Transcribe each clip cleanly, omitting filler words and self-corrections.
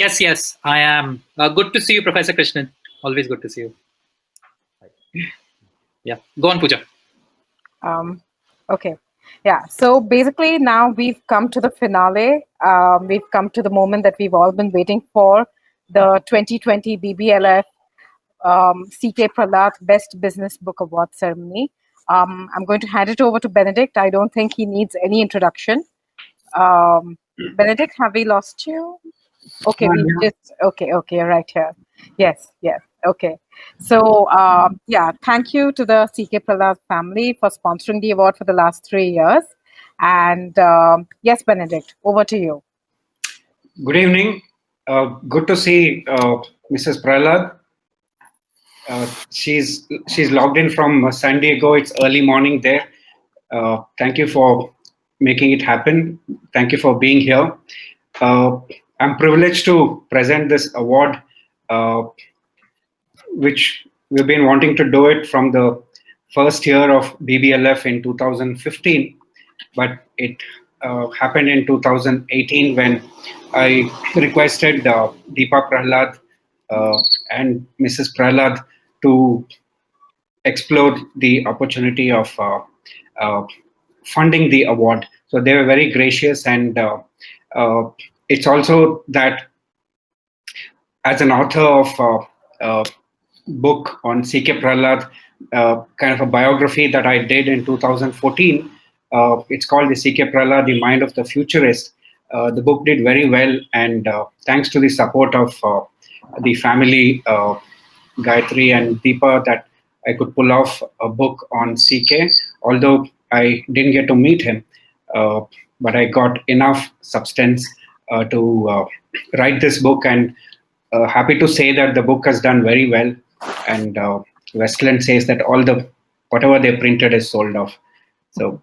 Yes, yes, I am. Good to see you, Professor Krishnan. Always good to see you. Yeah, go on, Pooja. Okay. Yeah. So basically, now we've come to the finale. We've come to the moment that we've all been waiting for, the 2020 BBLF CK Prahalad Best Business Book Award ceremony. I'm going to hand it over to Benedict. I don't think he needs any introduction. Benedict, have we lost you? Okay, okay, right here. Yes, okay. So, yeah, thank you to the CK Prahalad family for sponsoring the award for the last 3 years. And yes, Benedict, over to you. Good evening. Good to see Mrs. Prahalad. She's logged in from San Diego. It's early morning there. Thank you for making it happen. Thank you for being here. I'm privileged to present this award, which we've been wanting to do it from the first year of BBLF in 2015, but it happened in 2018 when I requested Deepa Prahalad and Mrs. Prahalad to explore the opportunity of funding the award. So they were very gracious, and it's also that as an author of a book on CK Prahalad, kind of a biography that I did in 2014, it's called the CK Prahalad, The Mind of the Futurist. The book did very well, and thanks to the support of the family, Gayatri and Deepa, that I could pull off a book on CK, although I didn't get to meet him, but I got enough substance to write this book, and happy to say that the book has done very well, and Westland says that whatever they printed is sold off. So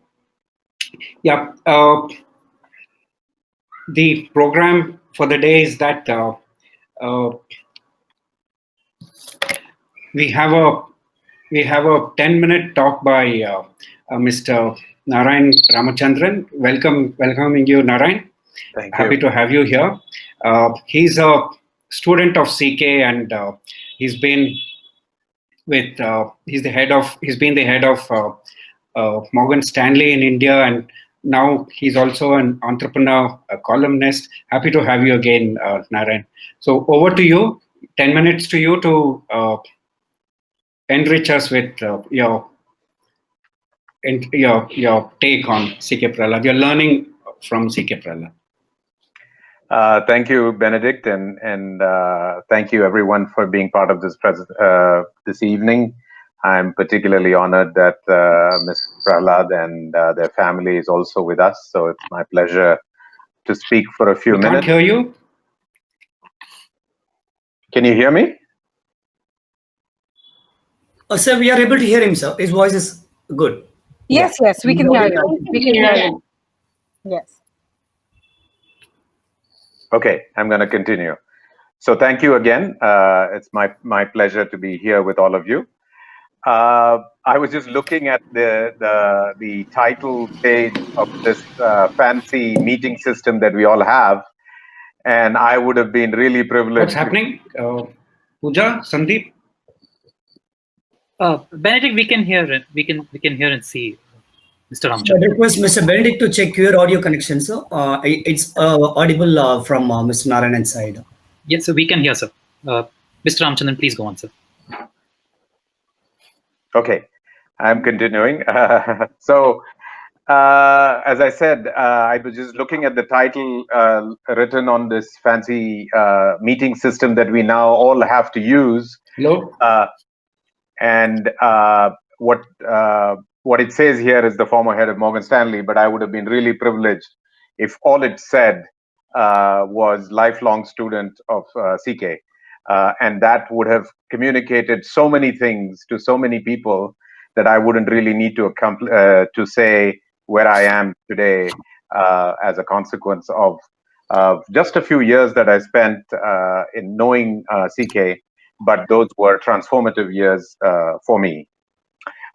yeah, the program for the day is that we have a 10-minute talk by Mr. Narayanan Ramachandran. Welcoming you, Narayan. Thank you. Happy to have you here. He's a student of CK, and he's been the head of Morgan Stanley in India, and now he's also an entrepreneur, a columnist. Happy to have you again, Narayan. So over to you. 10 minutes to you to enrich us with your take on CK Prahalad. You're learning from CK Prahalad. Thank you, Benedict, and thank you everyone for being part of this evening. I'm particularly honored that Ms. Prahalad and their family is also with us, so it's my pleasure to speak for a few minutes. Can't hear you. Can you hear me? Sir, we are able to hear him, sir. His voice is good. Yes, we can hear you. We can hear you. Yes. Okay, I'm going to continue. So thank you again. It's my pleasure to be here with all of you. I was just looking at the title page of this fancy meeting system that we all have, and I would have been really privileged. What's happening? Pooja, Sandeep? Benedict, we can hear it. We can hear and see Mr. I Ramachandran. request Mr. Benedict to check your audio connection, sir. It's audible from Mr. Narayanan's side. Yes, so we can hear, sir. Mr. Ramachandran, please go on, sir. Okay, I'm continuing. So, as I said, I was just looking at the title written on this fancy meeting system that we now all have to use. Hello? And what it says here is the former head of Morgan Stanley, but I would have been really privileged if all it said was lifelong student of CK. And that would have communicated so many things to so many people that I wouldn't really need to say where I am today as a consequence of just a few years that I spent in knowing CK, but those were transformative years for me.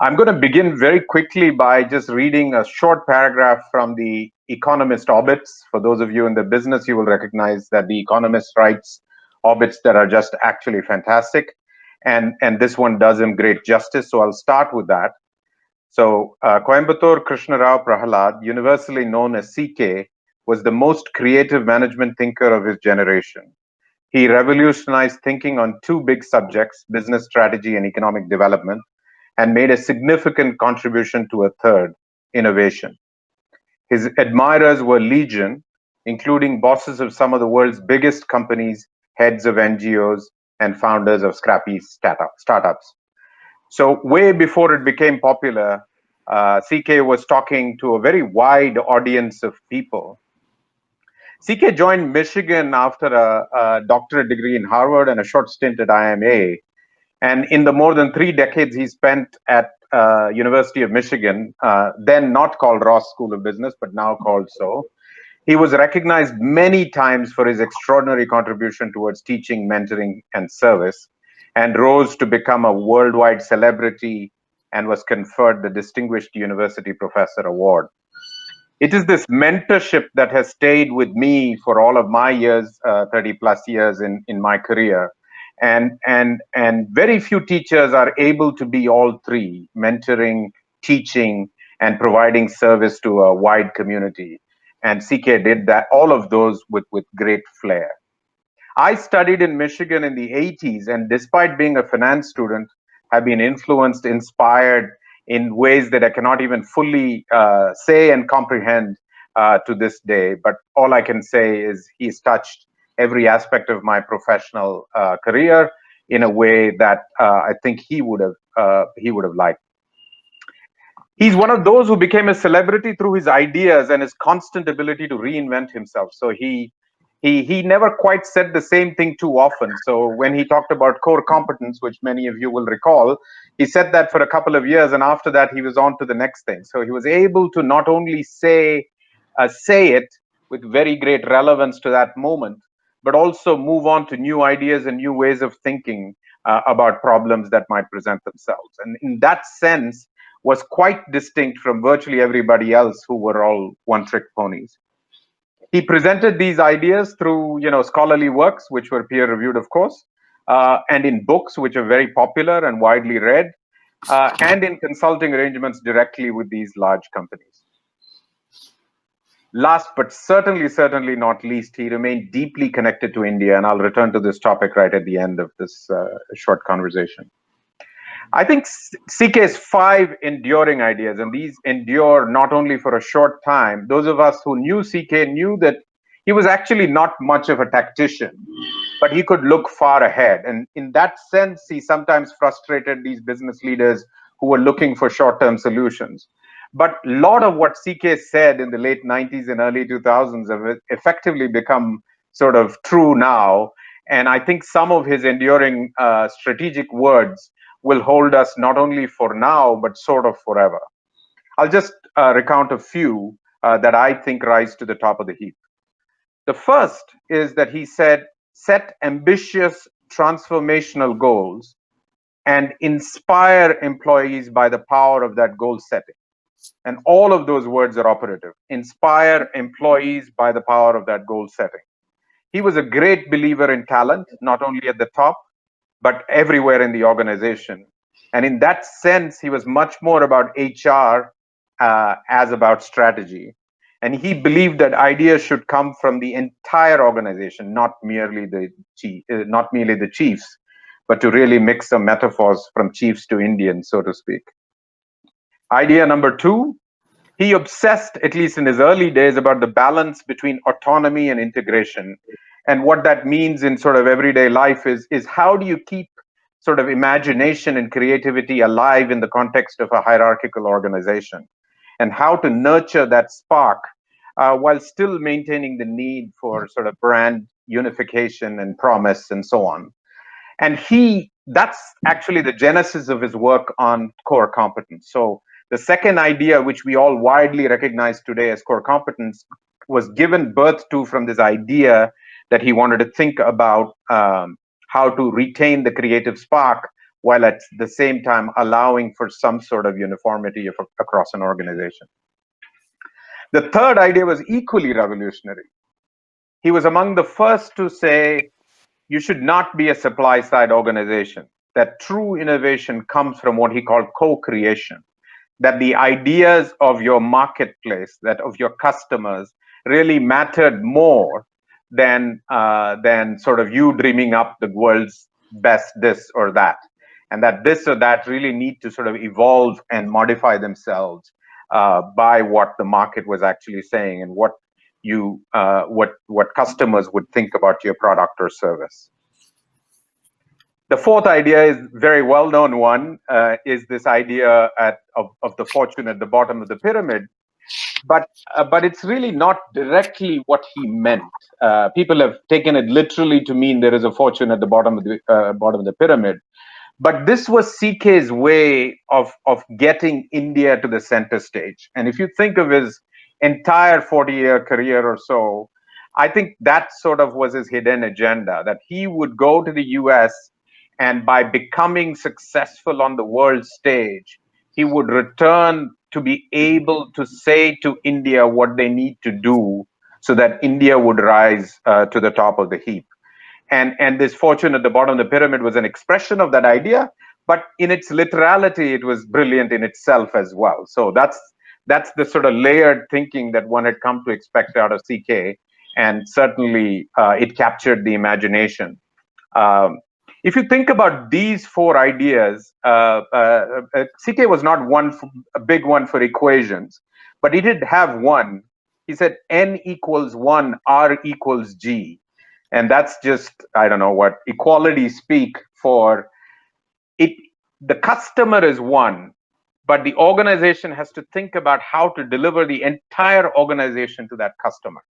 I'm going to begin very quickly by just reading a short paragraph from the economist obits. For those of you in the business, you will recognize that the economist writes obits that are just actually fantastic. And this one does him great justice. So I'll start with that. So Coimbatore Krishna Rao Prahalad, universally known as CK, was the most creative management thinker of his generation. He revolutionized thinking on two big subjects, business strategy and economic development, and made a significant contribution to a third, innovation. His admirers were legion, including bosses of some of the world's biggest companies, heads of NGOs, and founders of scrappy startups. So way before it became popular, CK was talking to a very wide audience of people. CK joined Michigan after a doctorate degree in Harvard and a short stint at IIM. And in the more than 3 decades he spent at University of Michigan, then not called Ross School of Business, but now called so, he was recognized many times for his extraordinary contribution towards teaching, mentoring, and service, and rose to become a worldwide celebrity and was conferred the Distinguished University Professor Award. It is this mentorship that has stayed with me for all of my years, 30 plus years in my career. And very few teachers are able to be all three: mentoring, teaching, and providing service to a wide community. And CK did that, all of those with great flair. I studied in Michigan in the 80s, and despite being a finance student, have been influenced, inspired in ways that I cannot even fully say and comprehend to this day. But all I can say is he's touched every aspect of my professional career in a way that I think he would have liked. He's one of those who became a celebrity through his ideas and his constant ability to reinvent himself. So he never quite said the same thing too often. So when he talked about core competence, which many of you will recall, he said that for a couple of years, and after that he was on to the next thing. So he was able to not only say it with very great relevance to that moment, but also move on to new ideas and new ways of thinking about problems that might present themselves. And in that sense, was quite distinct from virtually everybody else who were all one-trick ponies. He presented these ideas through, scholarly works, which were peer-reviewed, of course, and in books, which are very popular and widely read, and in consulting arrangements directly with these large companies. Last, but certainly not least, he remained deeply connected to India, and I'll return to this topic right at the end of this short conversation. I think CK's 5 enduring ideas, and these endure not only for a short time. Those of us who knew CK knew that he was actually not much of a tactician, but he could look far ahead. And in that sense, he sometimes frustrated these business leaders who were looking for short-term solutions. But a lot of what CK said in the late 90s and early 2000s have effectively become sort of true now. And I think some of his enduring strategic words will hold us not only for now, but sort of forever. I'll just recount a few that I think rise to the top of the heap. The first is that he said, set ambitious transformational goals and inspire employees by the power of that goal setting. And all of those words are operative. Inspire employees by the power of that goal setting. He was a great believer in talent, not only at the top, but everywhere in the organization. And in that sense, he was much more about HR as about strategy. And he believed that ideas should come from the entire organization, not merely the chiefs, but to really mix some metaphors from chiefs to Indians, so to speak. Idea number 2, he obsessed, at least in his early days, about the balance between autonomy and integration. And what that means in sort of everyday life is how do you keep sort of imagination and creativity alive in the context of a hierarchical organization, and how to nurture that spark while still maintaining the need for sort of brand unification and promise and so on. And that's actually the genesis of his work on core competence. So the second idea, which we all widely recognize today as core competence, was given birth to from this idea that he wanted to think about how to retain the creative spark while at the same time allowing for some sort of uniformity across an organization. The third idea was equally revolutionary. He was among the first to say, you should not be a supply-side organization, that true innovation comes from what he called co-creation, that the ideas of your marketplace, that of your customers, really mattered more than sort of you dreaming up the world's best this or that, and that this or that really need to sort of evolve and modify themselves by what the market was actually saying and what customers would think about your product or service. The fourth idea is very well-known one, is this idea of the fortune at the bottom of the pyramid, but it's really not directly what he meant. People have taken it literally to mean there is a fortune at the bottom of the pyramid. But this was CK's way of getting India to the center stage. And if you think of his entire 40-year career or so, I think that sort of was his hidden agenda, that he would go to the US and by becoming successful on the world stage, he would return to be able to say to India what they need to do so that India would rise to the top of the heap. And this fortune at the bottom of the pyramid was an expression of that idea, but in its literality, it was brilliant in itself as well. So that's the sort of layered thinking that one had come to expect out of CK, and certainly it captured the imagination. If you think about these four ideas, CK was not a big one for equations, but he did have one. He said N equals 1, R equals G. And that's just, I don't know what, equality speak for it. The customer is one, but the organization has to think about how to deliver the entire organization to that customer,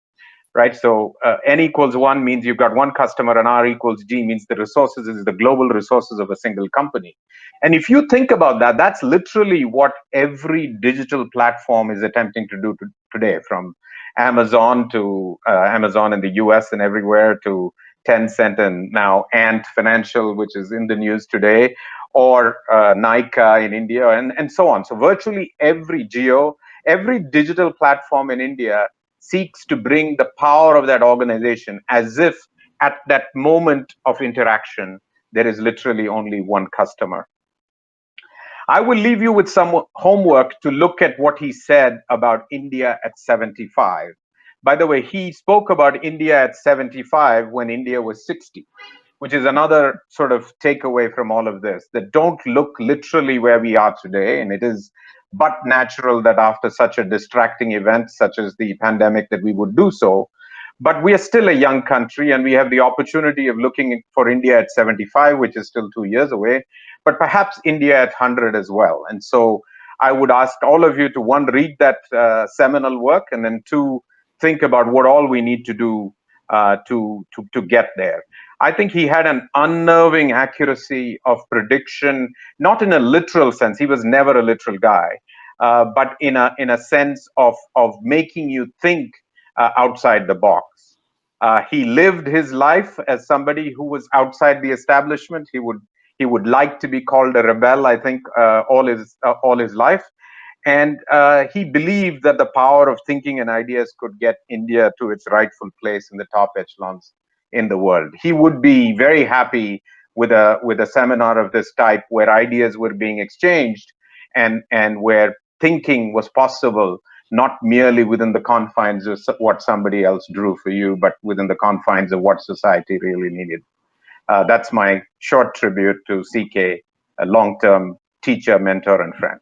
right? So N equals 1 means you've got one customer, and R equals G means the resources is the global resources of a single company. And if you think about that, that's literally what every digital platform is attempting to do today, from Amazon to Amazon in the US and everywhere, to Tencent and now Ant Financial, which is in the news today, or Nykaa in India, and so on. So virtually every digital platform in India seeks to bring the power of that organization as if at that moment of interaction, there is literally only one customer. I will leave you with some homework to look at what he said about India at 75. By the way, he spoke about India at 75 when India was 60, which is another sort of takeaway from all of this, that don't look literally where we are today. And it is but natural that after such a distracting event, such as the pandemic, that we would do so. But we are still a young country, and we have the opportunity of looking for India at 75, which is still 2 years away, but perhaps India at 100 as well. And so I would ask all of you to, one, read that seminal work, and then two, think about what all we need to do to get there. I think he had an unnerving accuracy of prediction, not in a literal sense. He was never a literal guy, but in a sense of making you think outside the box. He lived his life as somebody who was outside the establishment. He would like to be called a rebel, I think, all his life. And he believed that the power of thinking and ideas could get India to its rightful place in the top echelons in the world. He would be very happy with a seminar of this type, where ideas were being exchanged and where thinking was possible, not merely within the confines of what somebody else drew for you, but within the confines of what society really needed. That's my short tribute to CK, a long-term teacher, mentor, and friend.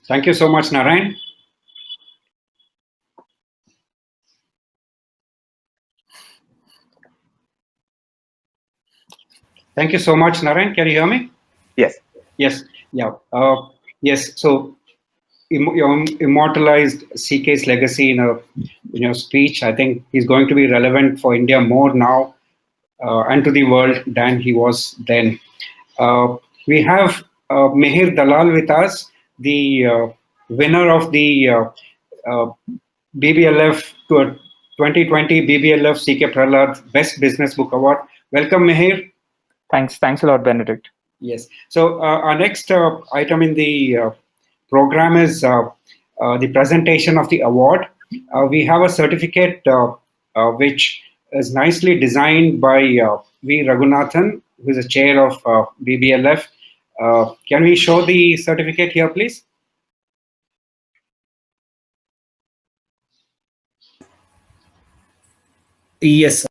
Thank you so much, Narayan. Thank you so much, Narayan. Can you hear me? Yes. Yes. Yeah. Yes. So you immortalized CK's legacy in your speech. I think he's going to be relevant for India more now and to the world than he was then. We have Mihir Dalal with us, the winner of the BBLF 2020 BBLF CK Prahalad Best Business Book Award. Welcome, Mihir. Thanks a lot, Benedict. Yes. So our next item in the program is the presentation of the award. We have a certificate which is nicely designed by V. Raghunathan, who is the chair of BBLF. Can we show the certificate here, please? Yes, sir.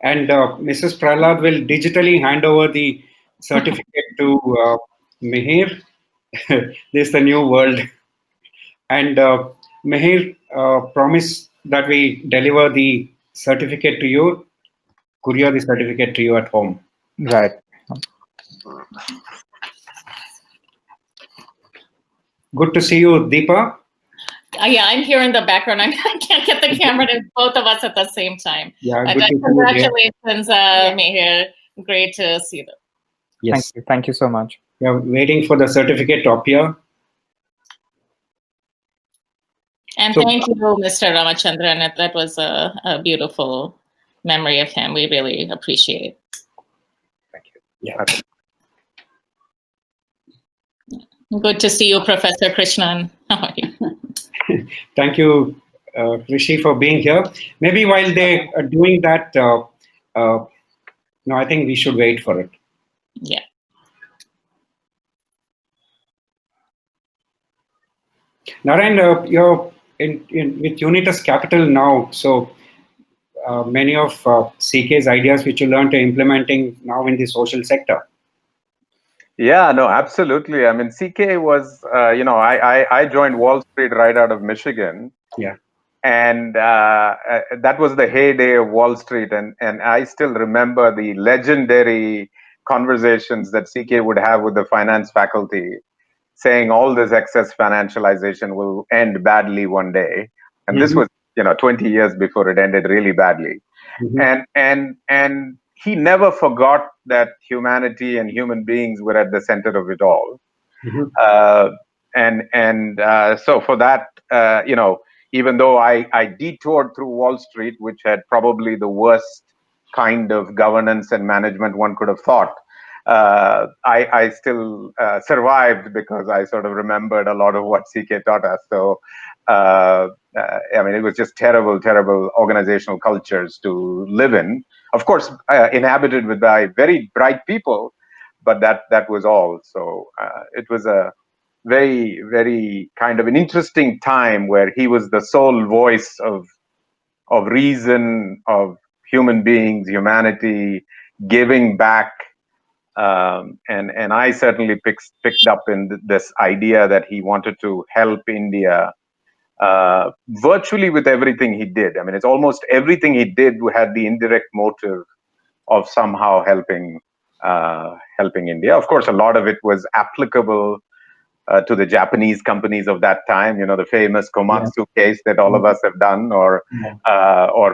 And Mrs. Prahalad will digitally hand over the certificate to Mihir. This is the new world. And Mihir promised that we deliver the certificate to you, courier the certificate to you at home. Right. Good to see you, Deepa. Yeah, I'm here in the background. I can't get the camera to both of us at the same time. Yeah, But good to see you. congratulations, Mihir. Great to see them. Yes. Thank you so much. We are waiting for the certificate to appear. And thank you, Mr. Ramachandran. That was a beautiful memory of him. We really appreciate it. Thank you. Yeah. Good to see you, Professor Krishnan. How are you? Thank you, Rishi, for being here. Maybe while they are doing that, no, I think we should wait for it. Yeah. Narayan, you're with Unitas Capital now, so many of CK's ideas which you learned are implementing now in the social sector. Yeah, no, absolutely. I mean, CK was, I joined Wall Street right out of Michigan. Yeah. And that was the heyday of Wall Street. And I still remember the legendary conversations that CK would have with the finance faculty, saying all this excess financialization will end badly one day. And this was, 20 years before it ended really badly. And he never forgot that humanity and human beings were at the center of it all. So for that, even though I detoured through Wall Street, which had probably the worst kind of governance and management one could have thought, I still survived because I sort of remembered a lot of what CK taught us. So, it was just terrible, terrible organizational cultures to live in. Of course, inhabited by very bright people, but that was all. So it was a very, very kind of an interesting time where he was the sole voice of reason, of human beings, humanity, giving back. And I certainly picked up in this idea that he wanted to help India virtually with everything he did. I mean, it's almost everything he did had the indirect motive of somehow helping India. Of course, a lot of it was applicable to the Japanese companies of that time, the famous Komatsu case that all of us have done, or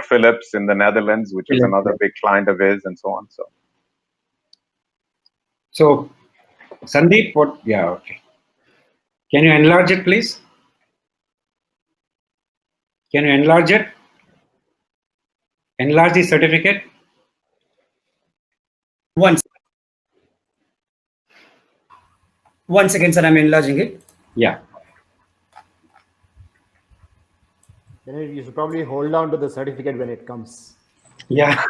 Philips in the Netherlands, which is another big client of his, and so on. So, Sandeep, okay. Can you enlarge it, please? Can you enlarge it? Enlarge the certificate? One second, sir. I'm enlarging it. Yeah. Then you should probably hold on to the certificate when it comes. Yeah.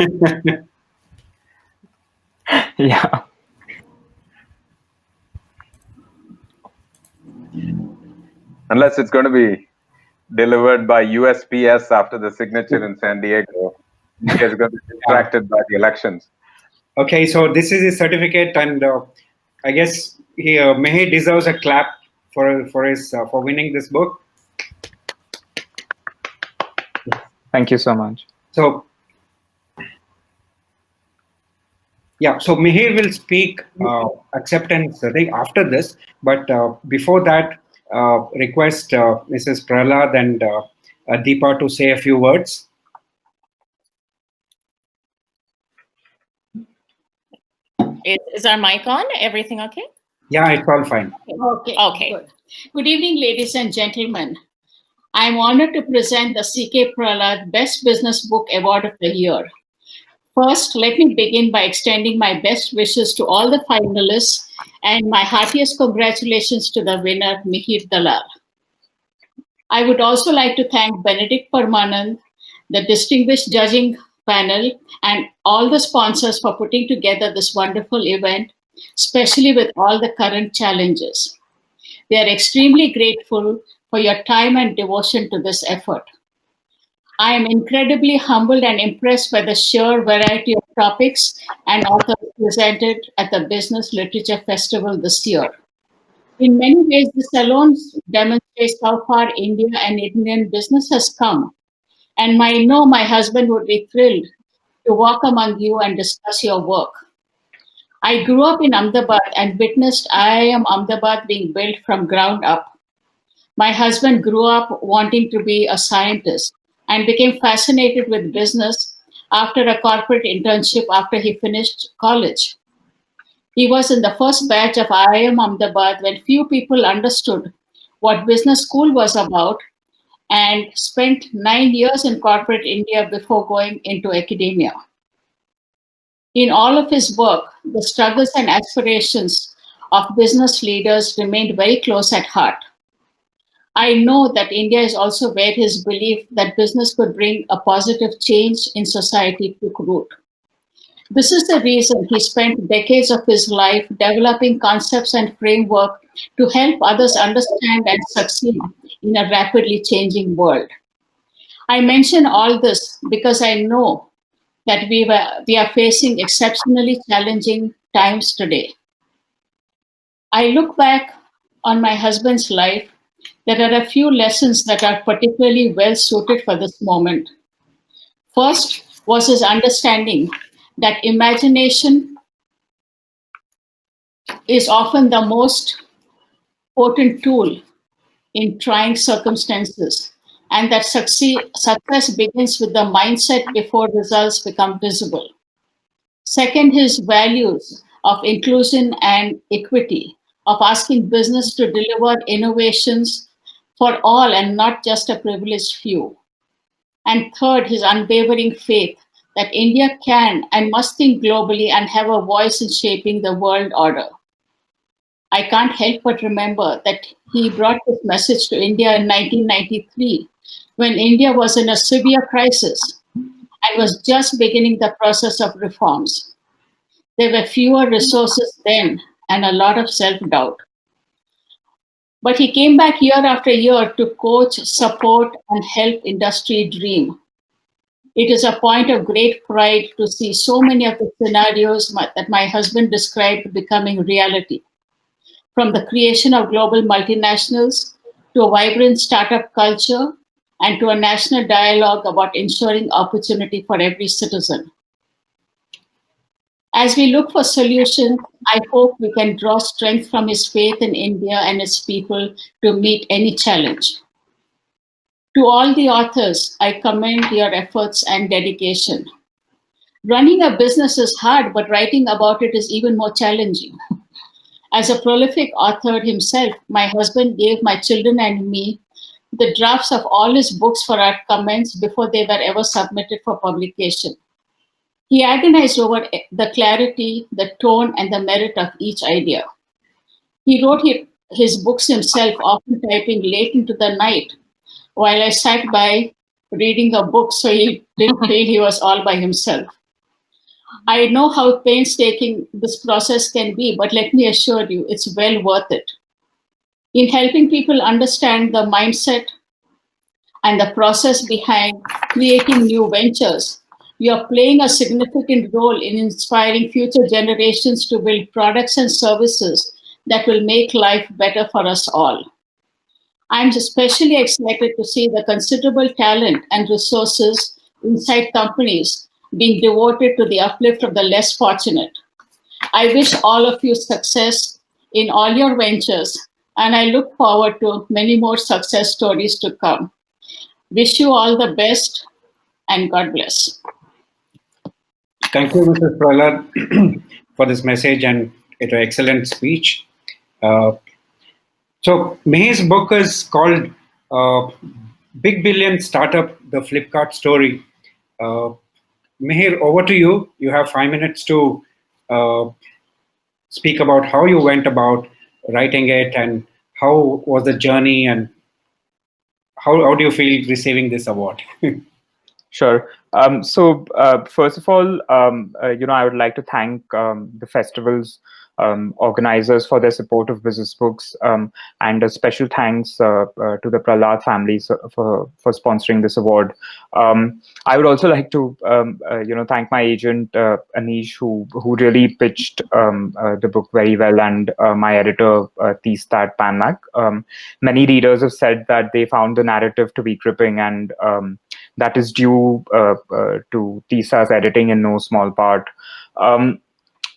Yeah. Unless it's going to be delivered by USPS after the signature in San Diego, it's going to be distracted by the elections. Okay, so this is his certificate, and I guess Mihir deserves a clap for winning this book. Thank you so much. So, so Mihir will speak acceptance after this, but before that, request Mrs. Prahalad and Deepa to say a few words. Is our mic on? Everything okay? Yeah, it's all fine. Okay. Good evening, ladies and gentlemen. I'm honored to present the CK Prahalad Best Business Book Award of the Year First, let me begin by extending my best wishes to all the finalists and my heartiest congratulations to the winner, Mihir Dalal. I would also like to thank Benedict, Paramanand, the distinguished judging panel, and all the sponsors for putting together this wonderful event, especially with all the current challenges. We are extremely grateful for your time and devotion to this effort. I am incredibly humbled and impressed by the sheer variety of topics and authors presented at the Business Literature Festival this year. In many ways, this alone demonstrates how far India and Indian business has come. And I know my husband would be thrilled to walk among you and discuss your work. I grew up in Ahmedabad and witnessed IIM Ahmedabad being built from ground up. My husband grew up wanting to be a scientist and became fascinated with business after a corporate internship after he finished college. He was in the first batch of IIM Ahmedabad when few people understood what business school was about and spent 9 years in corporate India before going into academia. In all of his work, the struggles and aspirations of business leaders remained very close at heart. I know that India is also where his belief that business could bring a positive change in society took root. This is the reason he spent decades of his life developing concepts and framework to help others understand and succeed in a rapidly changing world. I mention all this because I know that we are facing exceptionally challenging times today. I look back on my husband's life. There are a few lessons that are particularly well suited for this moment. First was his understanding that imagination is often the most potent tool in trying circumstances, and that success begins with the mindset before results become visible. Second, his values of inclusion and equity, of asking business to deliver innovations for all and not just a privileged few. And third, his unwavering faith that India can and must think globally and have a voice in shaping the world order. I can't help but remember that he brought this message to India in 1993, when India was in a severe crisis and was just beginning the process of reforms. There were fewer resources then and a lot of self-doubt. But he came back year after year to coach, support, and help industry dream. It is a point of great pride to see so many of the scenarios that my husband described becoming reality. From the creation of global multinationals to a vibrant startup culture and to a national dialogue about ensuring opportunity for every citizen. As we look for solutions, I hope we can draw strength from his faith in India and its people to meet any challenge. To all the authors, I commend your efforts and dedication. Running a business is hard, but writing about it is even more challenging. As a prolific author himself, my husband gave my children and me the drafts of all his books for our comments before they were ever submitted for publication. He agonized over the clarity, the tone, and the merit of each idea. He wrote his books himself, often typing late into the night, while I sat by reading a book so he didn't feel he was all by himself. I know how painstaking this process can be, but let me assure you, it's well worth it. In helping people understand the mindset and the process behind creating new ventures, you are playing a significant role in inspiring future generations to build products and services that will make life better for us all. I'm especially excited to see the considerable talent and resources inside companies being devoted to the uplift of the less fortunate. I wish all of you success in all your ventures, and I look forward to many more success stories to come. Wish you all the best, and God bless. Thank you, Mrs. Prahalad, for this message and an excellent speech. So Mihir's book is called Big Billion Startup, the Flipkart Story. Mihir, over to you. You have 5 minutes to speak about how you went about writing it and how was the journey and how do you feel receiving this award? Sure. First of all, I would like to thank the festival's organizers for their support of business books, and a special thanks to the Prahalad families for sponsoring this award. I would also like to, thank my agent Anish, who really pitched the book very well, and my editor Teestat Panmak. Many readers have said that they found the narrative to be gripping, and that is due to Teesa's editing in no small part.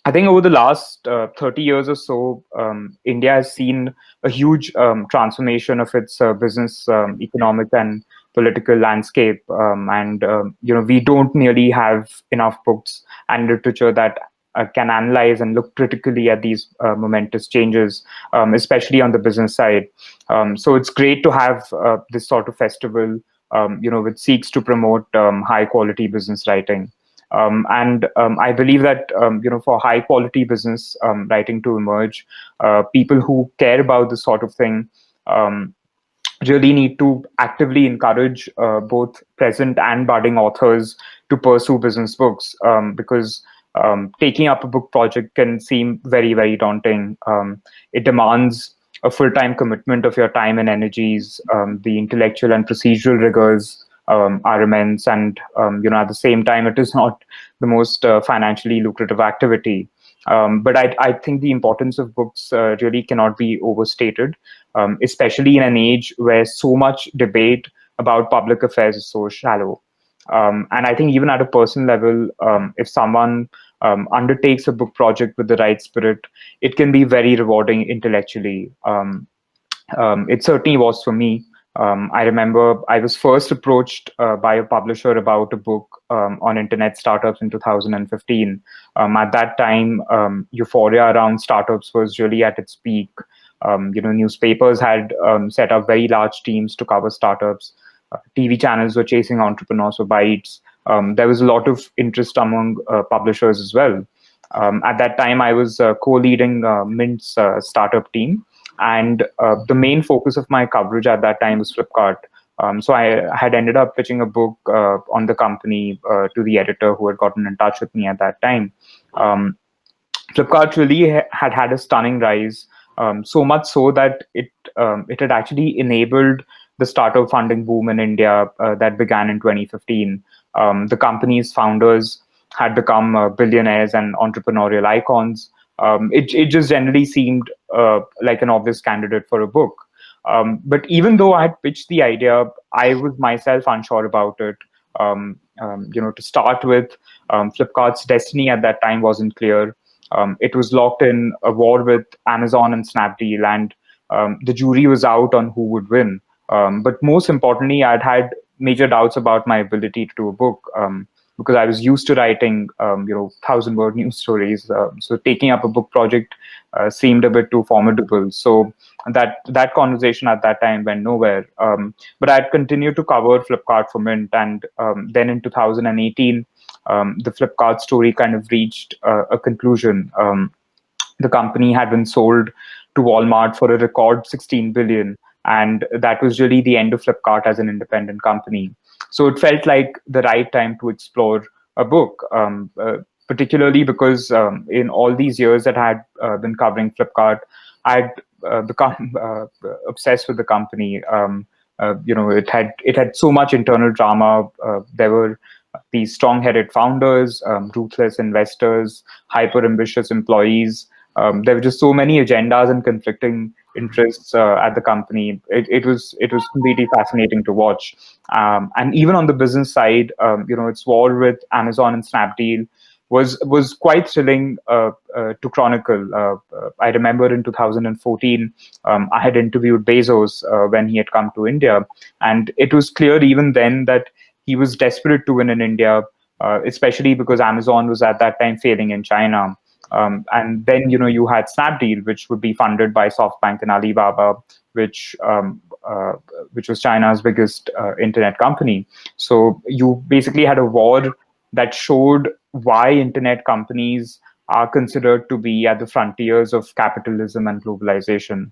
I think over the last 30 years or so, India has seen a huge transformation of its business, economic, and political landscape. We don't nearly have enough books and literature that can analyze and look critically at these momentous changes, especially on the business side. So it's great to have this sort of festival, which seeks to promote high quality business writing. I believe that, for high quality business writing to emerge, people who care about this sort of thing really need to actively encourage both present and budding authors to pursue business books, because taking up a book project can seem very, very daunting. It demands a full-time commitment of your time and energies. The intellectual and procedural rigors are immense, and at the same time, it is not the most financially lucrative activity. But I think the importance of books really cannot be overstated, especially in an age where so much debate about public affairs is so shallow. And I think even at a personal level, if someone undertakes a book project with the right spirit, it can be very rewarding intellectually. It certainly was for me. I remember I was first approached by a publisher about a book on internet startups in 2015. At that time, euphoria around startups was really at its peak. Newspapers had set up very large teams to cover startups. TV channels were chasing entrepreneurs for bites. There was a lot of interest among publishers as well. At that time, I was co-leading Mint's startup team. And the main focus of my coverage at that time was Flipkart. So I had ended up pitching a book on the company to the editor who had gotten in touch with me at that time. Flipkart really had a stunning rise, so much so that it had actually enabled the startup funding boom in India that began in 2015. The company's founders had become billionaires and entrepreneurial icons. It just generally seemed like an obvious candidate for a book. But even though I had pitched the idea, I was myself unsure about it. To start with, Flipkart's destiny at that time wasn't clear. It was locked in a war with Amazon and Snapdeal, and the jury was out on who would win. But most importantly, I'd had major doubts about my ability to do a book, because I was used to writing, 1,000-word news stories. So taking up a book project seemed a bit too formidable. So that conversation at that time went nowhere. But I'd continued to cover Flipkart for Mint, and then in 2018, the Flipkart story kind of reached a conclusion. The company had been sold to Walmart for a record 16 billion. And that was really the end of Flipkart as an independent company. So it felt like the right time to explore a book, particularly because in all these years that I had been covering Flipkart, I had become obsessed with the company. It had so much internal drama. There were these strong-headed founders, ruthless investors, hyper-ambitious employees. There were just so many agendas and conflicting interests at the company. It was completely fascinating to watch. And even on the business side, its war with Amazon and Snapdeal was quite thrilling to chronicle. I remember in 2014, I had interviewed Bezos when he had come to India, and it was clear even then that he was desperate to win in India, especially because Amazon was at that time failing in China. And then, you had Snapdeal, which would be funded by SoftBank and Alibaba, which was China's biggest internet company. So you basically had a war that showed why internet companies are considered to be at the frontiers of capitalism and globalization.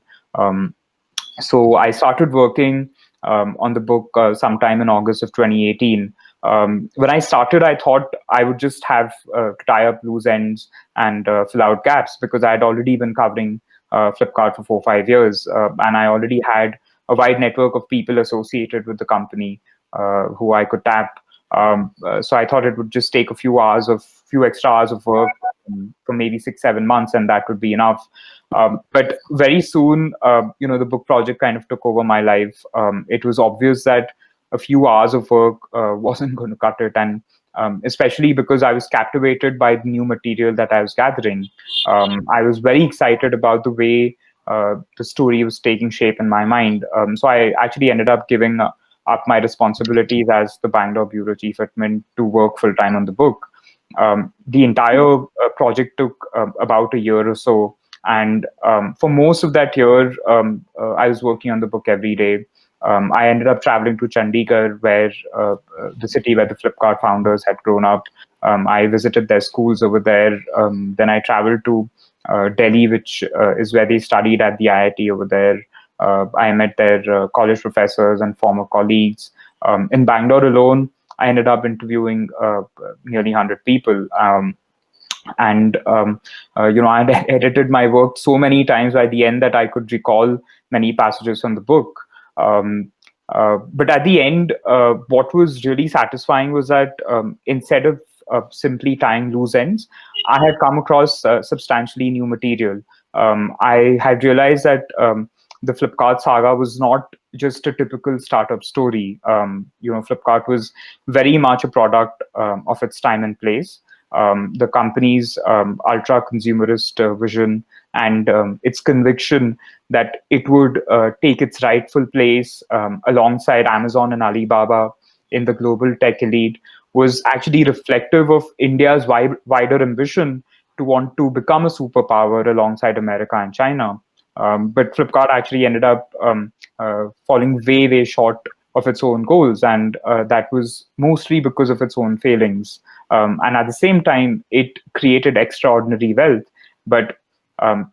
So I started working on the book sometime in August of 2018. When I started, I thought I would just have to tie up loose ends and fill out gaps, because I had already been covering Flipkart for 4 or 5 years, and I already had a wide network of people associated with the company who I could tap. So I thought it would just take a few extra hours of work for maybe 6-7 months, and that would be enough. But very soon, the book project kind of took over my life. It was obvious that a few hours of work wasn't going to cut it, and especially because I was captivated by the new material that I was gathering. I was very excited about the way the story was taking shape in my mind. So I actually ended up giving up my responsibilities as the Bangalore bureau chief admin to work full-time on the book. The entire project took about a year or so. And for most of that year, I was working on the book every day. I ended up traveling to Chandigarh, where the city where the Flipkart founders had grown up. I visited their schools over there. Then I traveled to Delhi, which is where they studied at the IIT over there. I met their college professors and former colleagues. In Bangalore alone, I ended up interviewing nearly 100 people. I had edited my work so many times by the end that I could recall many passages from the book. But at the end, what was really satisfying was that instead of simply tying loose ends, I had come across substantially new material. I had realized that the Flipkart saga was not just a typical startup story. Flipkart was very much a product of its time and place. The company's ultra-consumerist vision and its conviction that it would take its rightful place alongside Amazon and Alibaba in the global tech elite was actually reflective of India's wider ambition to want to become a superpower alongside America and China. But Flipkart actually ended up falling way, way short of its own goals, and that was mostly because of its own failings. And at the same time, it created extraordinary wealth, but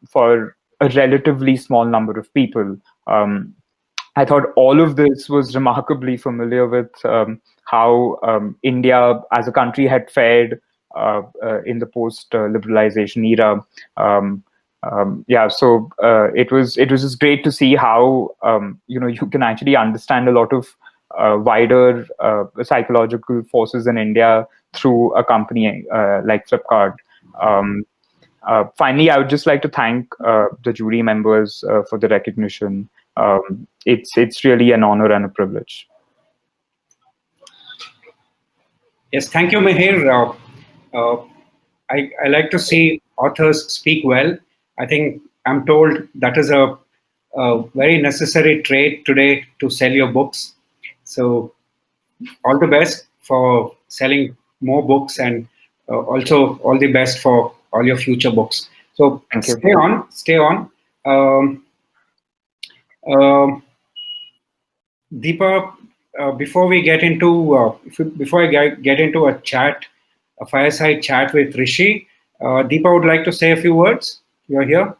for a relatively small number of people. I thought all of this was remarkably familiar with how India as a country had fared in the post-liberalization era. So it was just great to see how you can actually understand a lot of wider psychological forces in India through a company like Flipkart. Finally, I would just like to thank the jury members for the recognition. It's really an honor and a privilege. Yes, thank you, Mihir. I like to see authors speak well. I think I'm told that is a very necessary trait today to sell your books. So all the best for selling more books, and also all the best for all your future books. So stay on. Deepa, before I get into a fireside chat with Rishi, Deepa would like to say a few words. You're here.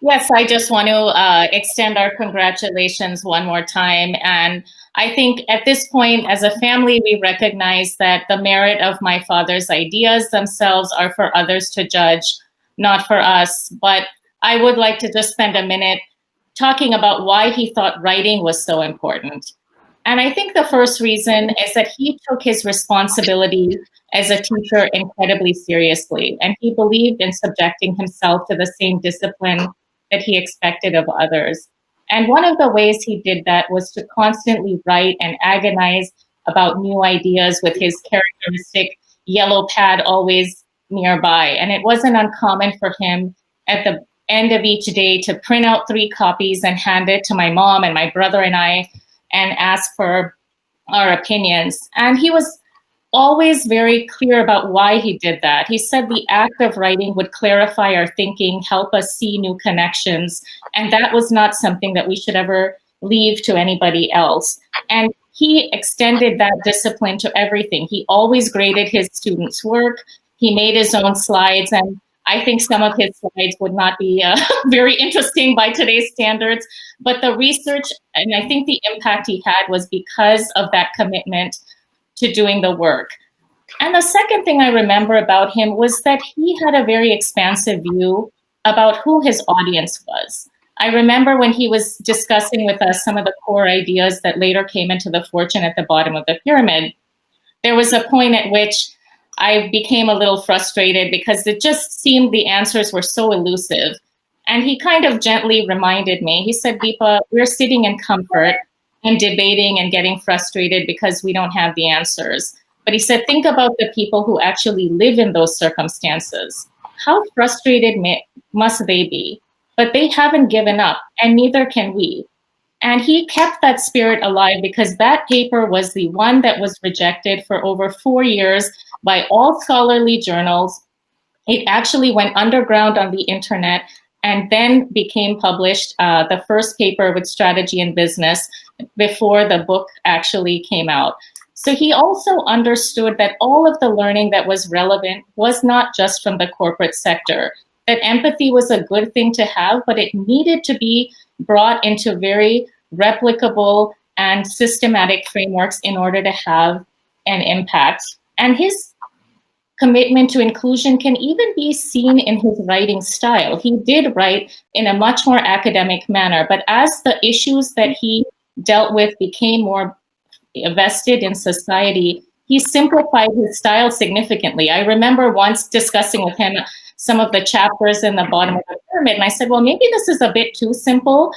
Yes, I just want to extend our congratulations one more time. And I think at this point, as a family, we recognize that the merit of my father's ideas themselves are for others to judge, not for us. But I would like to just spend a minute talking about why he thought writing was so important. And I think the first reason is that he took his responsibility as a teacher incredibly seriously, and he believed in subjecting himself to the same discipline that he expected of others. And one of the ways he did that was to constantly write and agonize about new ideas with his characteristic yellow pad always nearby. And it wasn't uncommon for him at the end of each day to print out 3 copies and hand it to my mom and my brother and I and ask for our opinions. And he was always very clear about why he did that. He said the act of writing would clarify our thinking, help us see new connections, and that was not something that we should ever leave to anybody else. And he extended that discipline to everything. He always graded his students' work. He made his own slides, and I think some of his slides would not be very interesting by today's standards, but the research, and I think the impact he had was because of that commitment to doing the work. And the second thing I remember about him was that he had a very expansive view about who his audience was. I remember when he was discussing with us some of the core ideas that later came into the fortune at the bottom of the pyramid, there was a point at which I became a little frustrated because it just seemed the answers were so elusive. And he kind of gently reminded me, he said, Deepa, we're sitting in comfort and debating and getting frustrated because we don't have the answers. But he said, think about the people who actually live in those circumstances. How frustrated must they be? But they haven't given up, and neither can we. And he kept that spirit alive because that paper was the one that was rejected for over 4 years by all scholarly journals. It actually went underground on the internet and then became published, the first paper with Strategy and Business, before the book actually came out. So he also understood that all of the learning that was relevant was not just from the corporate sector, that empathy was a good thing to have, but it needed to be brought into very replicable and systematic frameworks in order to have an impact. And his commitment to inclusion can even be seen in his writing style. He did write in a much more academic manner, but as the issues that he dealt with became more vested in society, he simplified his style significantly. I remember once discussing with him some of the chapters in the bottom of the pyramid, and I said, well, maybe this is a bit too simple.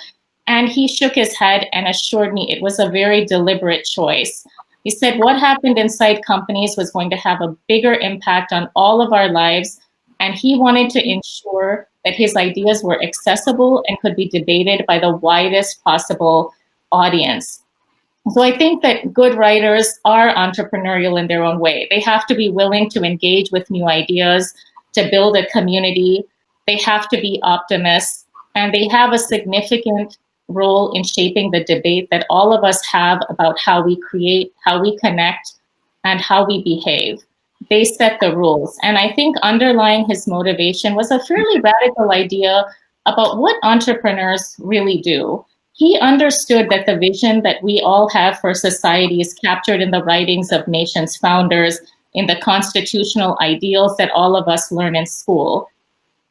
And he shook his head and assured me it was a very deliberate choice. He said what happened inside companies was going to have a bigger impact on all of our lives, and he wanted to ensure that his ideas were accessible and could be debated by the widest possible audience. So I think that good writers are entrepreneurial in their own way. They have to be willing to engage with new ideas, to build a community. They have to be optimists, and they have a significant role in shaping the debate that all of us have about how we create, how we connect, and how we behave. They set the rules. And I think underlying his motivation was a fairly radical idea about what entrepreneurs really do. He understood that the vision that we all have for society is captured in the writings of nations' founders, in the constitutional ideals that all of us learn in school.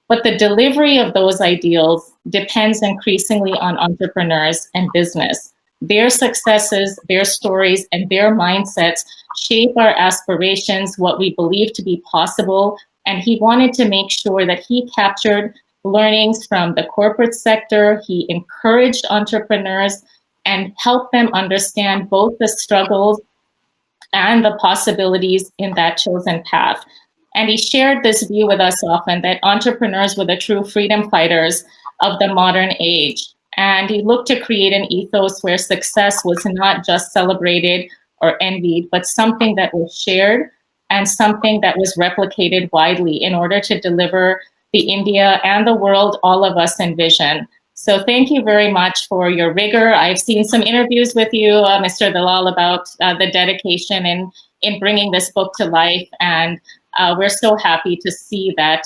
But the delivery of those ideals depends increasingly on entrepreneurs and business. Their successes, their stories, and their mindsets shape our aspirations, what we believe to be possible. And he wanted to make sure that he captured learnings from the corporate sector. He encouraged entrepreneurs and helped them understand both the struggles and the possibilities in that chosen path. And he shared this view with us often that entrepreneurs were the true freedom fighters of the modern age. And he looked to create an ethos where success was not just celebrated or envied, but something that was shared and something that was replicated widely in order to deliver the India and the world all of us envision. So thank you very much for your rigor. I've seen some interviews with you, Mr. Dalal, about the dedication in bringing this book to life. And we're so happy to see that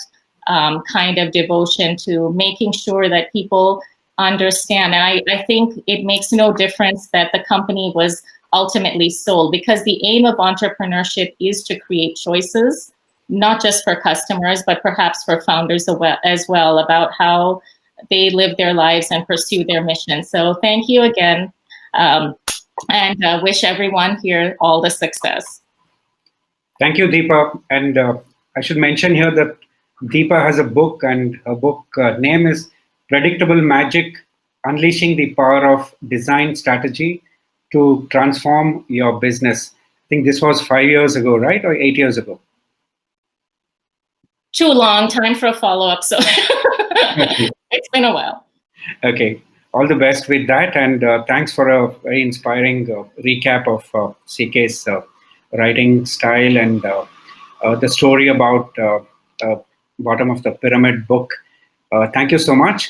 kind of devotion to making sure that people understand. And I think it makes no difference that the company was ultimately sold, because the aim of entrepreneurship is to create choices, not just for customers, but perhaps for founders as well, about how they live their lives and pursue their mission. So thank you again, and wish everyone here all the success. Thank you, Deepa. And I should mention here that Deepa has a book, and her book name is Predictable Magic: Unleashing the Power of Design Strategy to Transform Your Business. I think this was 5 years ago, right? Or 8 years ago? Too long, time for a follow-up. So it's been a while. Okay. All the best with that. And thanks for a very inspiring recap of CK's writing style and the story about bottom of the pyramid book. Thank you so much.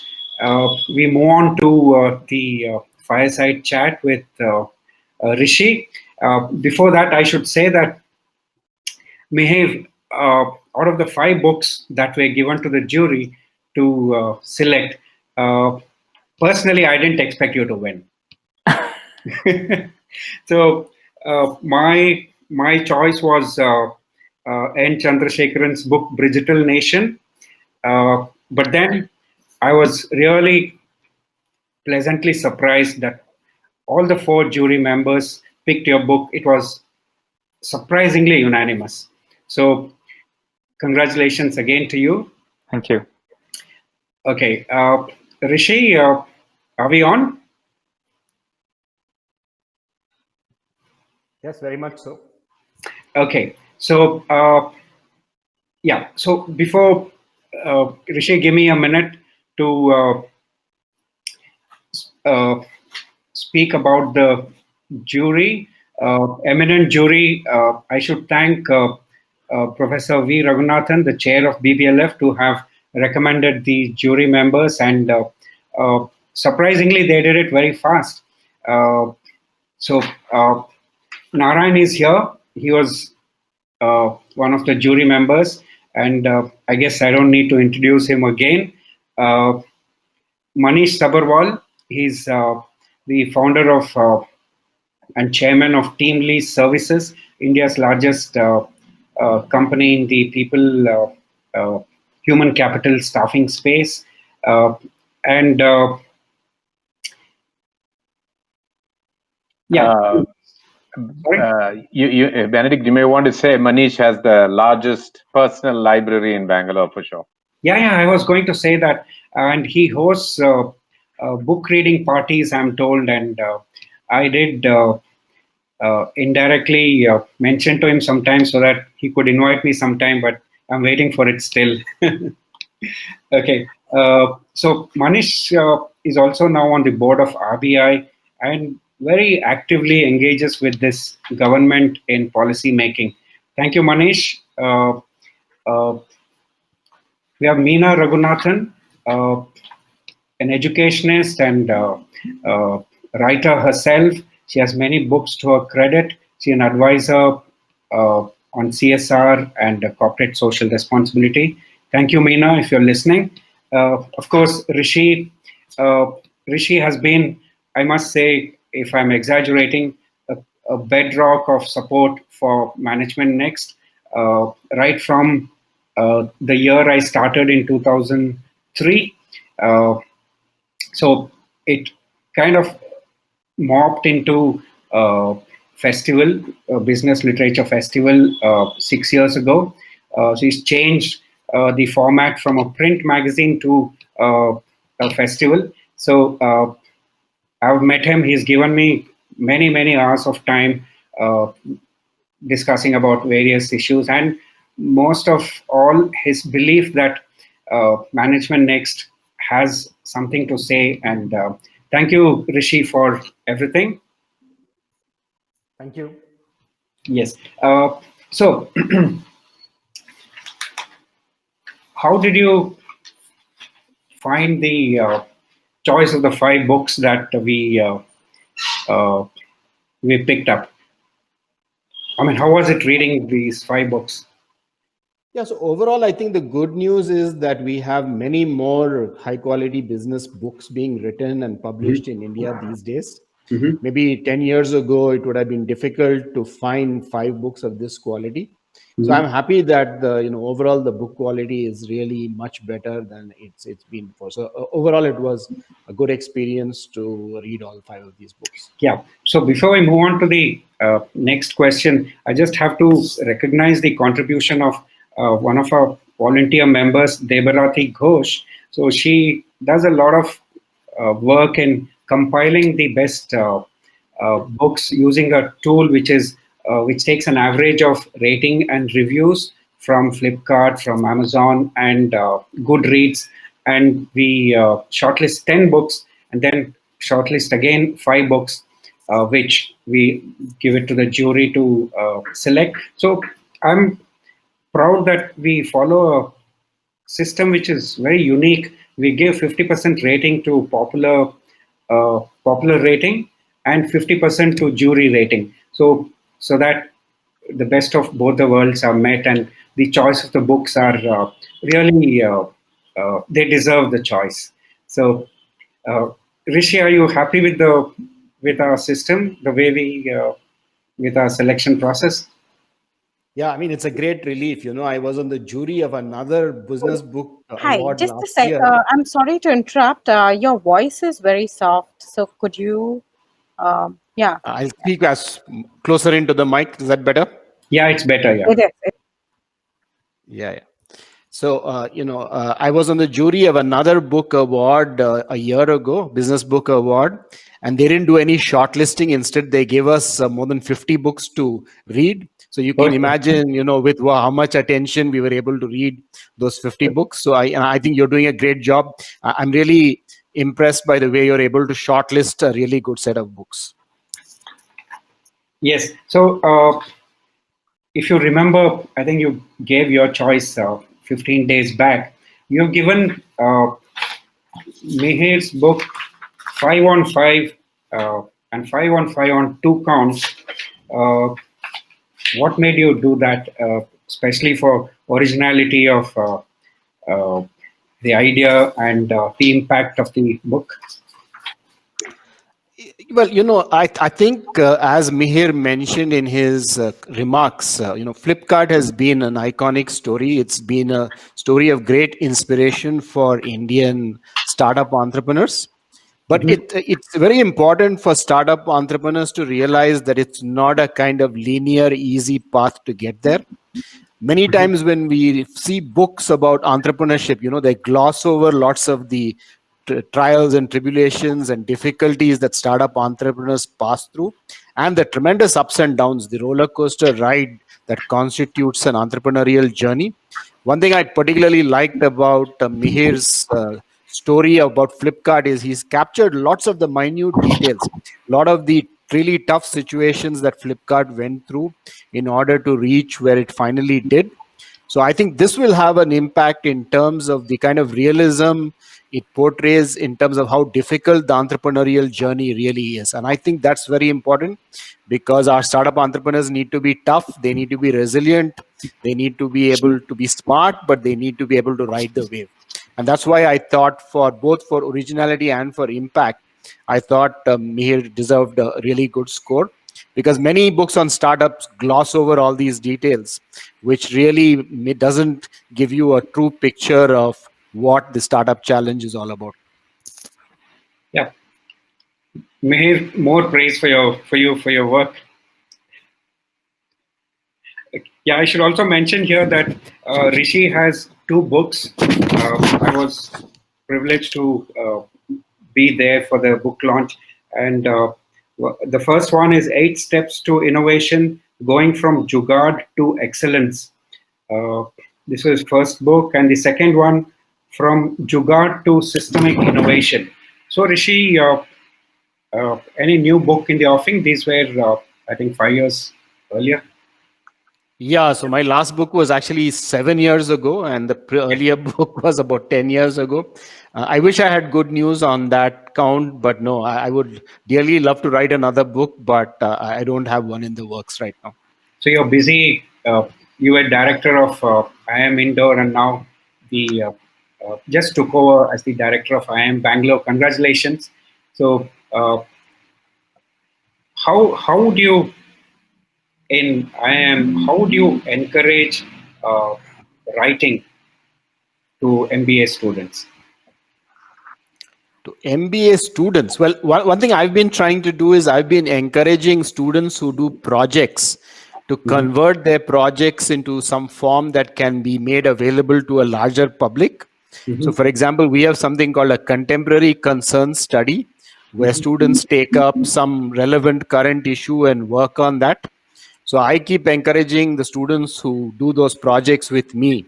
We move on to the fireside chat with Rishi. Before that, I should say that Mihir, out of the 5 books that were given to the jury to select, personally, I didn't expect you to win. So my choice was N. Chandrasekharan's book Digital Nation, but then I was really pleasantly surprised that all the 4 jury members picked your book. It was surprisingly unanimous. So congratulations again to you. Thank you. Okay, Rishi, are we on? Yes, very much so. Okay, so yeah, so before Rishi, give me a minute to speak about the jury, eminent jury. I should thank Professor V. Raghunathan, the chair of BBLF, to have recommended the jury members, and surprisingly, they did it very fast. So Narayan is here. He was one of the jury members, and I guess I don't need to introduce him again. Manish Sabharwal, he's the founder of and chairman of Team Lease Services, India's largest company in the people human capital staffing space. And yeah. Benedict, you may want to say Manish has the largest personal library in Bangalore for sure. Yeah, I was going to say that. And he hosts book reading parties, I'm told, and I did indirectly mention to him sometime so that he could invite me sometime, but I'm waiting for it still. Okay, so Manish is also now on the board of RBI and very actively engages with this government in policy making. Thank you, Manish. We have Meena Raghunathan, an educationist and writer herself. She has many books to her credit. She's an advisor on CSR and corporate social responsibility. Thank you, Meena, if you're listening. Of course, Rishi has been, I must say, if I'm exaggerating, a bedrock of support for Management Next, right from the year I started in 2003. So it kind of morphed into festival, business literature festival 6 years ago. So he's changed the format from a print magazine to a festival. So I've met him. He's given me many hours of time discussing about various issues, and most of all, his belief that Management Next has something to say. And thank you, Rishi, for everything. Thank you. Yes. So how did you find the choice of the 5 books that we picked up? I mean, how was it reading these 5 books? Yeah, so overall, I think the good news is that we have many more high quality business books being written and published in India these days. Maybe 10 years ago, it would have been difficult to find 5 books of this quality. So I'm happy that overall the book quality is really much better than it's been before. So overall, it was a good experience to read all 5 of these books. Yeah. So before we move on to the next question, I just have to recognize the contribution of one of our volunteer members, Debarati Ghosh. So she does a lot of work in compiling the best books using a tool which takes an average of rating and reviews from Flipkart, from Amazon, and Goodreads, and we shortlist 10 books and then shortlist again 5 books, which we give it to the jury to select. So I'm proud that we follow a system which is very unique. We give 50% rating to popular rating, and 50% to jury rating. So that the best of both the worlds are met, and the choice of the books are really they deserve the choice. So, Rishi, are you happy with our system, the way we with our selection process? Yeah, I mean, it's a great relief. I was on the jury of another business book Hi, award just a last sec. year. I'm sorry to interrupt. Your voice is very soft. So could you, yeah. I'll speak as closer into the mic. Is that better? Yeah, it's better. Yeah. It is. Yeah. So, I was on the jury of another book award a year ago, Business Book Award, and they didn't do any shortlisting. Instead, they gave us more than 50 books to read. So you can imagine, with how much attention we were able to read those 50 books. So I think you're doing a great job. I'm really impressed by the way you're able to shortlist a really good set of books. Yes. So if you remember, I think you gave your choice 15 days back. You've given Mihir's book 5 on 5 and 5 on 5 on 2 counts. What made you do that, especially for originality of the idea and the impact of the book? Well, I think as Mihir mentioned in his remarks, Flipkart has been an iconic story. It's been a story of great inspiration for Indian startup entrepreneurs. But it's very important for startup entrepreneurs to realize that it's not a kind of linear, easy path to get there. Many times when we see books about entrepreneurship, they gloss over lots of the trials and tribulations and difficulties that startup entrepreneurs pass through, and the tremendous ups and downs, the roller coaster ride that constitutes an entrepreneurial journey. One thing I particularly liked about Mihir's story about Flipkart is he's captured lots of the minute details, a lot of the really tough situations that Flipkart went through in order to reach where it finally did. So I think this will have an impact in terms of the kind of realism it portrays in terms of how difficult the entrepreneurial journey really is. And I think that's very important because our startup entrepreneurs need to be tough. They need to be resilient. They need to be able to be smart, but they need to be able to ride the wave. And that's why I thought for both for originality and for impact, I thought Mihir deserved a really good score, because many books on startups gloss over all these details, which really doesn't give you a true picture of what the startup challenge is all about. Yeah. Mihir, more praise for your work. Yeah, I should also mention here that Rishi has 2 books. I was privileged to be there for the book launch, and the first one is 8 Steps to Innovation, Going from Jugaad to Excellence. This was first book, and the second one, From Jugaad to Systemic Innovation. So Rishi, any new book in the offing? These were, I think, 5 years earlier. Yeah, so my last book was actually 7 years ago, and the earlier book was about 10 years ago. I wish I had good news on that count, but no, I would dearly love to write another book, but I don't have one in the works right now. So you're busy. You were director of IIM Indore, and now just took over as the director of IIM Bangalore. Congratulations. So how would you in IIM, how would you encourage writing to MBA students? To MBA students, well, one thing I've been trying to do is I've been encouraging students who do projects to convert their projects into some form that can be made available to a larger public. So, for example, we have something called a contemporary concern study, where students take up some relevant current issue and work on that. So I keep encouraging the students who do those projects with me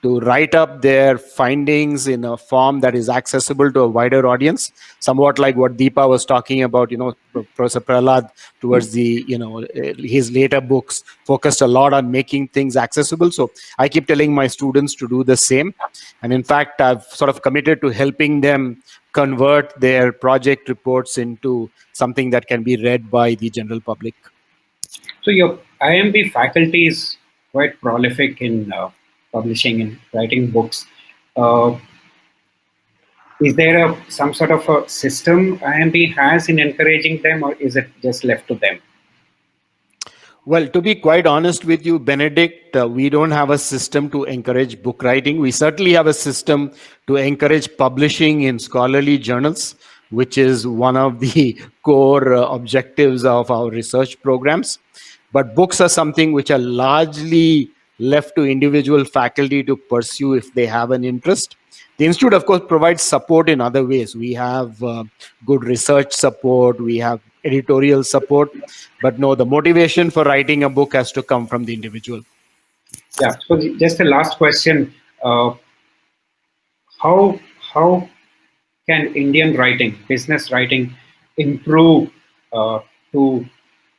to write up their findings in a form that is accessible to a wider audience, somewhat like what Deepa was talking about. Professor Prahalad towards the, his later books focused a lot on making things accessible. So I keep telling my students to do the same. And in fact, I've sort of committed to helping them convert their project reports into something that can be read by the general public. So your IMB faculty is quite prolific in publishing and writing books. Is there some sort of a system IMB has in encouraging them, or is it just left to them? Well, to be quite honest with you, Benedict, we don't have a system to encourage book writing. We certainly have a system to encourage publishing in scholarly journals, which is one of the core objectives of our research programs. But books are something which are largely left to individual faculty to pursue if they have an interest. The institute, of course, provides support in other ways. We have good research support, we have editorial support, but no, the motivation for writing a book has to come from the individual. Yeah, so just a last question. How can Indian writing, business writing, improve to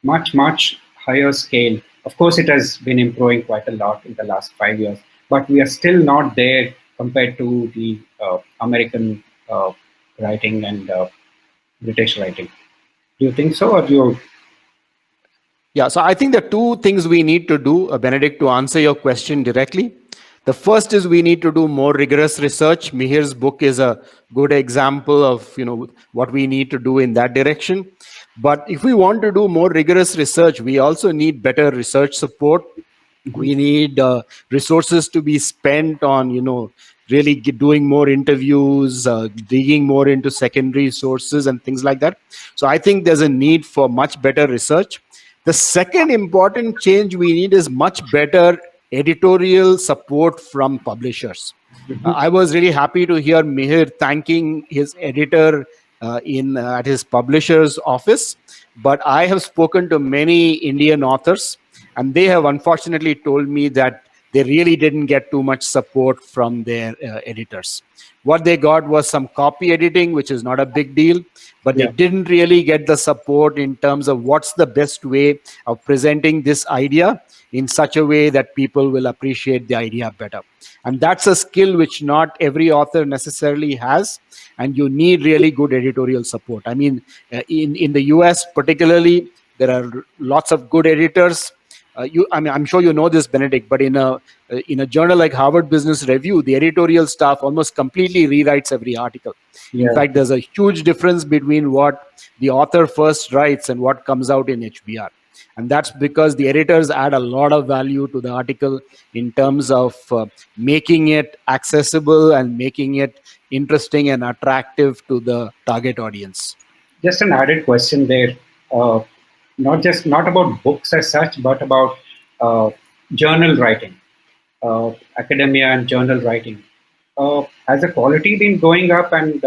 much higher scale? Of course, it has been improving quite a lot in the last 5 years, but we are still not there compared to the American writing and British writing. Do you think so, or do you? Yeah, so I think the two things we need to do, Benedict, to answer your question directly. The first is we need to do more rigorous research. Mihir's book is a good example of what we need to do in that direction. But if we want to do more rigorous research, we also need better research support. We need resources to be spent on really doing more interviews, digging more into secondary sources and things like that. So I think there's a need for much better research. The second important change we need is much better editorial support from publishers. I was really happy to hear Mihir thanking his editor at his publisher's office, but I have spoken to many Indian authors, and they have unfortunately told me that they really didn't get too much support from their editors. What they got was some copy editing, which is not a big deal, but they didn't really get the support in terms of what's the best way of presenting this idea in such a way that people will appreciate the idea better. And that's a skill which not every author necessarily has, and you need really good editorial support. I mean, in the US particularly, there are lots of good editors. I'm sure you know this, Benedict, but in a journal like Harvard Business Review, the editorial staff almost completely rewrites every article. In fact, there's a huge difference between what the author first writes and what comes out in HBR. And that's because the editors add a lot of value to the article in terms of making it accessible and making it interesting and attractive to the target audience. Just an added question there. Not about books as such, but about journal writing, academia and journal writing. Has the quality been going up, and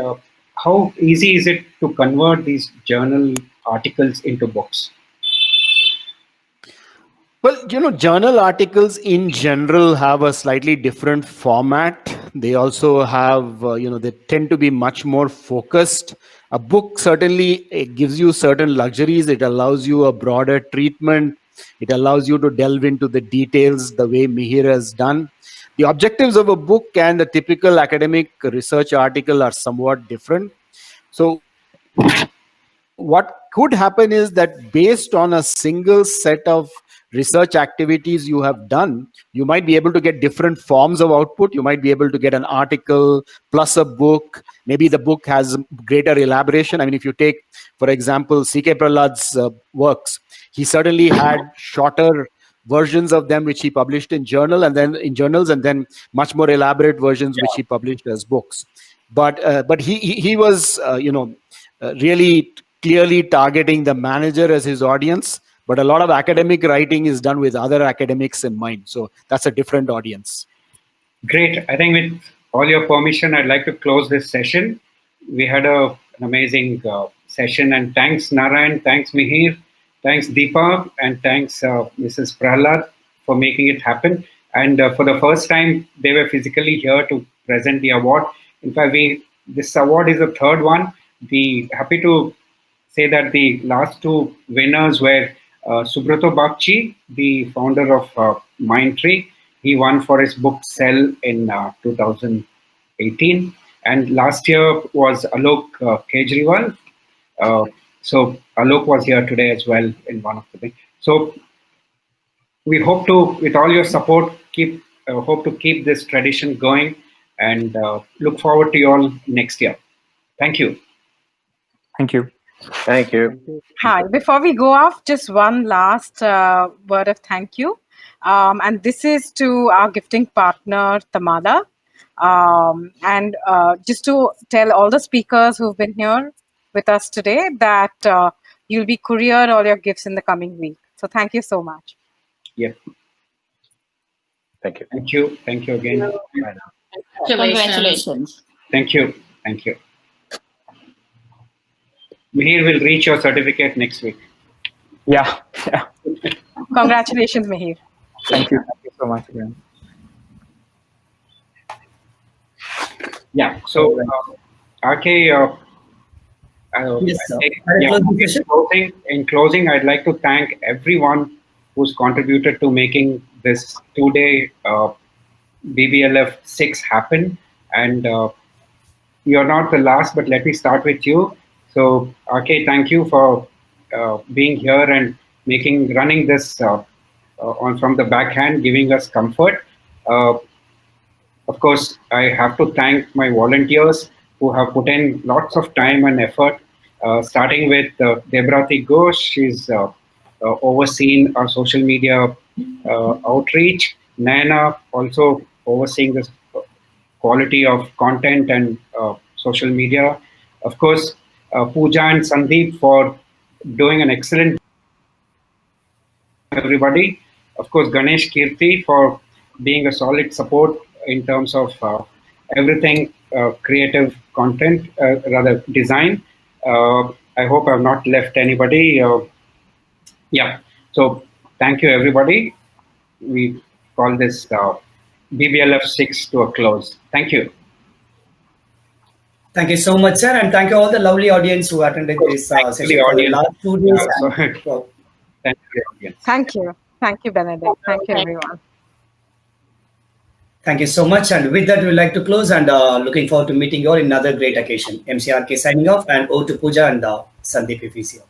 how easy is it to convert these journal articles into books? Well, journal articles in general have a slightly different format. They also have, they tend to be much more focused. A book certainly gives you certain luxuries. It allows you a broader treatment. It allows you to delve into the details the way Mihir has done. The objectives of a book and a typical academic research article are somewhat different. So what could happen is that based on a single set of research activities you have done, you might be able to get different forms of output. You might be able to get an article plus a book. Maybe the book has greater elaboration. I mean, if you take, for example, C.K. Prahalad's works, he certainly had shorter versions of them which he published in journals, and then much more elaborate versions which he published as books. But he was really clearly targeting the manager as his audience. But a lot of academic writing is done with other academics in mind. So that's a different audience. Great. I think with all your permission, I'd like to close this session. We had an amazing session, and thanks Narayan, thanks Mihir, thanks Deepa, and thanks Mrs. Prahalad for making it happen. And for the first time, they were physically here to present the award. In fact, this award is the third one. Happy to say that the last two winners were Subrato Bakchi, the founder of Mindtree. He won for his book Cell in 2018. And last year was Alok Kejriwal. So Alok was here today as well in one of the things. So we hope to, with all your support, hope to keep this tradition going, and look forward to you all next year. Thank you. Thank you. Thank you. Hi. Before we go off, just one last word of thank you. And this is to our gifting partner, Tamala. And just to tell all the speakers who've been here with us today that you'll be couriered all your gifts in the coming week. So thank you so much. Yeah. Thank you. Thank you. Thank you again. Congratulations. Thank you. Thank you. Mihir will reach your certificate next week. Yeah. Congratulations, Mihir. Thank you. Thank you so much again. Yeah. So, RK, Yes, sir. In closing, I'd like to thank everyone who's contributed to making this two-day BBLF 6 happen. And you're not the last, but let me start with you. So, RK, thank you for being here and running this from the backhand, giving us comfort. Of course, I have to thank my volunteers who have put in lots of time and effort, starting with Debrati Ghosh. She's overseen our social media outreach. Nana also overseeing this quality of content and social media. Of course, Pooja and Sandeep for doing an excellent job, everybody. Of course, Ganesh Kirti for being a solid support in terms of everything creative content, rather design. I hope I've not left anybody. Yeah, so thank you, everybody. We call this BBLF 6 to a close. Thank you. Thank you so much, sir, and thank you all the lovely audience who attended this session for the last 2 days. Thank you, audience. Thank you. Thank you, Benedict. Thank you, everyone. Thank you so much. And with that, we'd like to close and looking forward to meeting you all in another great occasion. MCRK signing off, and over to Pooja and Sandeep if he's here.